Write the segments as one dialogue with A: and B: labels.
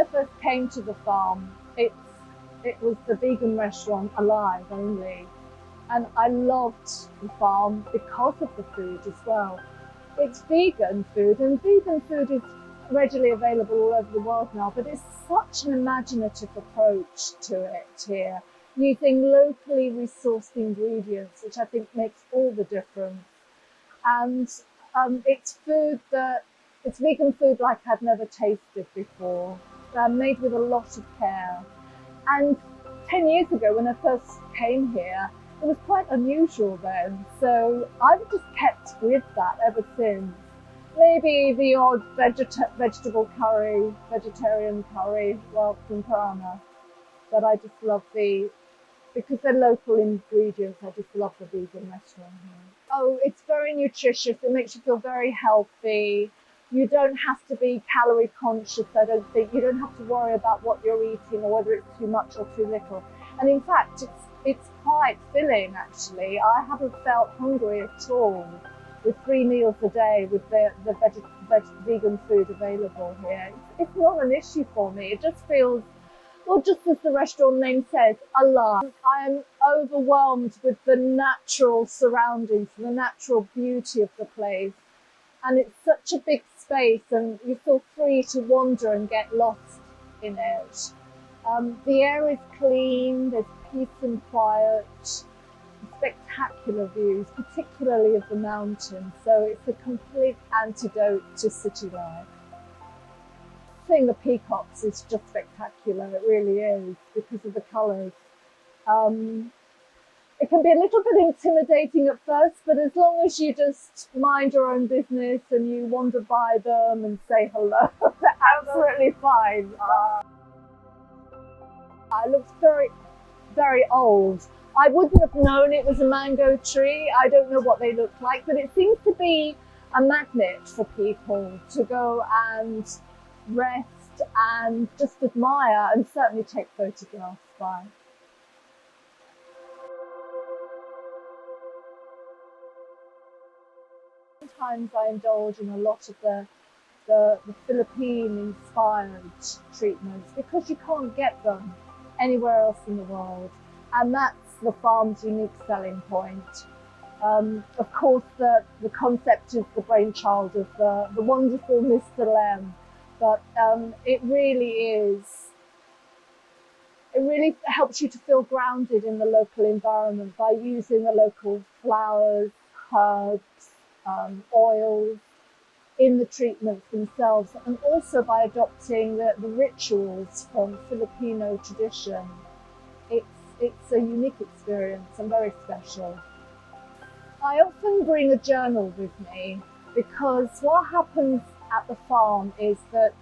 A: I first came to the farm, it was the vegan restaurant Alive only. And I loved the farm because of the food as well. It's vegan food, and vegan food is readily available all over the world now, but it's such an imaginative approach to it here, using locally resourced ingredients, which I think makes all the difference. And it's vegan food like I've never tasted before. Made with a lot of care. And 10 years ago, when I first came here, it was quite unusual then. So I've just kept with that ever since. Maybe the odd vegetable curry, vegetarian curry, well, from Parana. But I just love because they're local ingredients, I just love the vegan restaurant here. Oh, it's very nutritious. It makes you feel very healthy. You don't have to be calorie conscious, I don't think. You don't have to worry about what you're eating or whether it's too much or too little. And in fact, it's quite filling, actually. I haven't felt hungry at all with 3 meals a day with the vegan food available here. It's not an issue for me. It just feels, well, just as the restaurant name says, alive. I am overwhelmed with the natural surroundings, the natural beauty of the place. And it's such a big space, and you feel free to wander and get lost in it. The air is clean, there's peace and quiet, spectacular views, particularly of the mountains. So it's a complete antidote to city life. Seeing the peacocks is just spectacular, it really is, because of the colours. It can be a little bit intimidating at first, but as long as you just mind your own business and you wander by them and say hello, they're absolutely fine. It looks very, very old. I wouldn't have known it was a mango tree. I don't know what they look like, but it seems to be a magnet for people to go and rest and just admire and certainly take photographs by. Sometimes I indulge in a lot of the Philippine-inspired treatments because you can't get them anywhere else in the world, and that's the farm's unique selling point. Of course, the concept is the brainchild of the wonderful Mr. Lem, but it really helps you to feel grounded in the local environment by using the local flowers, herbs, oils in the treatments themselves, and also by adopting the rituals from Filipino tradition. It's a unique experience and very special. I often bring a journal with me because what happens at the farm is that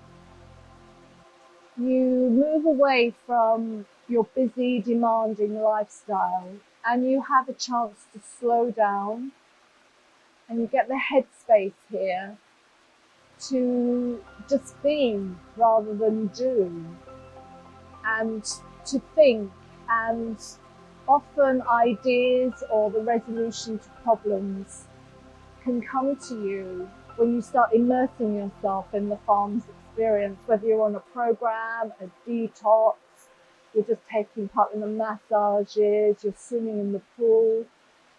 A: you move away from your busy, demanding lifestyle and you have a chance to slow down, and you get the headspace here to just be rather than do, and to think. And often ideas or the resolution to problems can come to you when you start immersing yourself in the farm's experience, whether you're on a program, a detox, you're just taking part in the massages, you're swimming in the pool,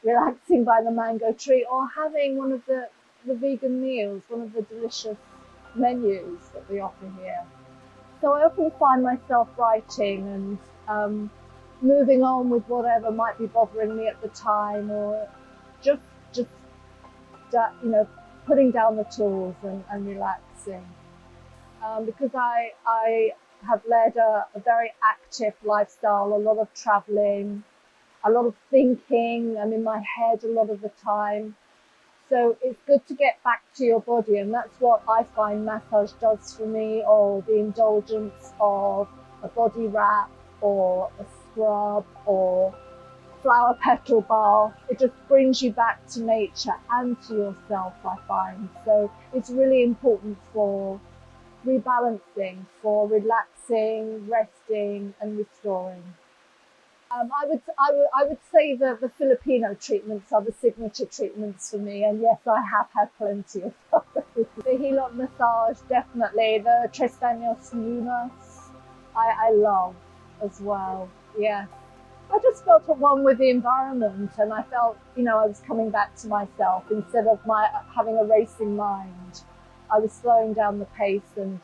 A: relaxing by the mango tree, or having one of the vegan meals, one of the delicious menus that we offer here. So I often find myself writing and moving on with whatever might be bothering me at the time, or just putting down the tools and relaxing. Because I have led a very active lifestyle, a lot of traveling, a lot of thinking. I'm in my head a lot of the time. So it's good to get back to your body, and that's what I find massage does for me, or the indulgence of a body wrap or a scrub or flower petal bath. It just brings you back to nature and to yourself, I find. So it's really important for rebalancing, for relaxing, resting and restoring. I would say that the Filipino treatments are the signature treatments for me, and yes, I have had plenty of those. The Hilot massage, definitely. The Tres Baños Lunas, I love as well. Yeah. I just felt at one with the environment, and I felt, I was coming back to myself instead of having a racing mind. I was slowing down the pace and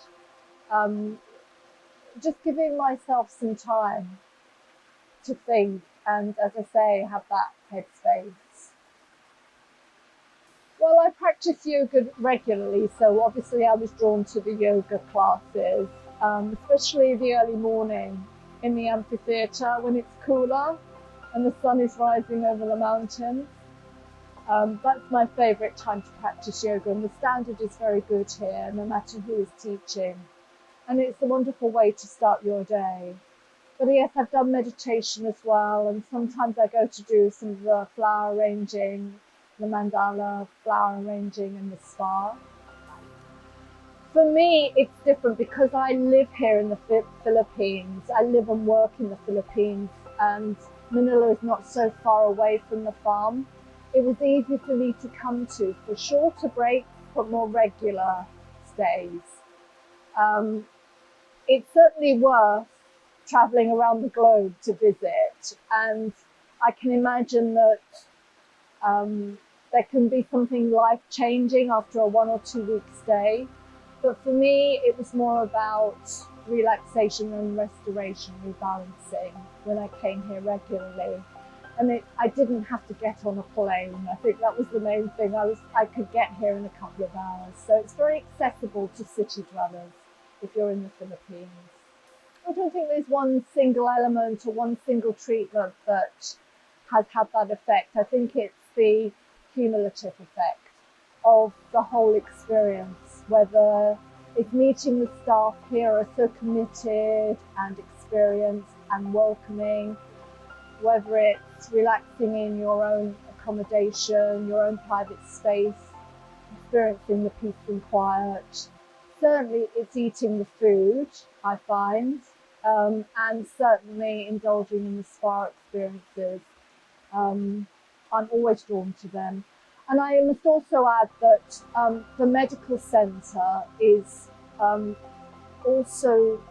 A: just giving myself some time to think and, as I say, have that headspace. Well, I practice yoga regularly, so obviously I was drawn to the yoga classes, especially the early morning in the amphitheatre when it's cooler and the sun is rising over the mountains. That's my favourite time to practice yoga, and the standard is very good here, no matter who is teaching. And it's a wonderful way to start your day. But yes, I've done meditation as well, and sometimes I go to do some of the flower arranging, the mandala flower arranging in the spa. For me, it's different because I live here in the Philippines. I live and work in the Philippines, and Manila is not so far away from the farm. It was easy for me to come to for shorter breaks, but more regular stays. It's certainly worth traveling around the globe to visit, and I can imagine that there can be something life-changing after a 1 or 2 week stay. But for me, it was more about relaxation and restoration, rebalancing when I came here regularly. And I didn't have to get on a plane. I think that was the main thing. I could get here in a couple of hours. So it's very accessible to city dwellers if you're in the Philippines. I don't think there's one single element or one single treatment that has had that effect. I think it's the cumulative effect of the whole experience, whether it's meeting the staff here are so committed and experienced and welcoming, whether it's relaxing in your own accommodation, your own private space, experiencing the peace and quiet. Certainly it's eating the food, I find, and certainly indulging in the spa experiences. I'm always drawn to them. And I must also add that the medical centre is also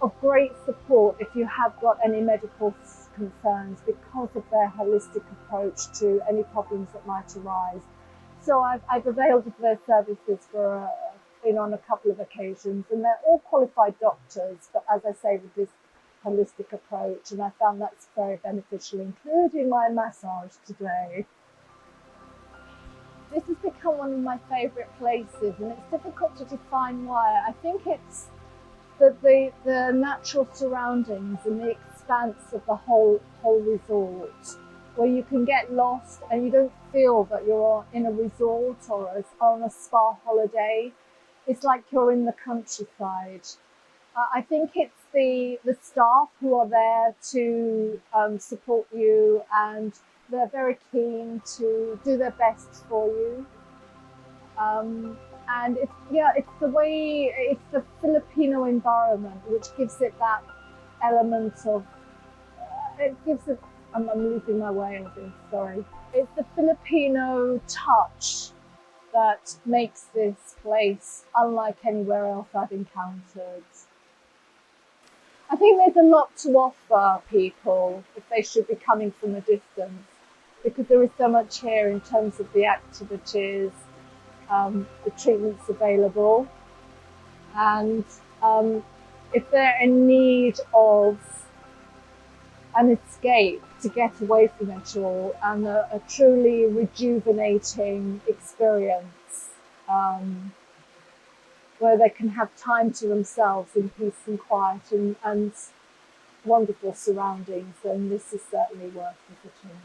A: of great support if you have got any medical concerns because of their holistic approach to any problems that might arise. So I've availed of their services on a couple of occasions, and they're all qualified doctors, but as I say, with this holistic approach, and I found that's very beneficial, including my massage today. This has become one of my favourite places, and it's difficult to define why. I think it's the natural surroundings and the expanse of the whole resort, where you can get lost and you don't feel that you're in a resort or on a spa holiday. It's like you're in the countryside. I think it's the staff who are there to support you, and they're very keen to do their best for you. And it's the Filipino environment which gives it that element of, I'm losing my way on this, sorry. It's the Filipino touch that makes this place unlike anywhere else I've encountered. I think there's a lot to offer people if they should be coming from a distance, because there is so much here in terms of the activities, the treatments available, and if they're in need of an escape to get away from it all and a truly rejuvenating experience, where they can have time to themselves in peace and quiet and wonderful surroundings, then this is certainly worth visiting.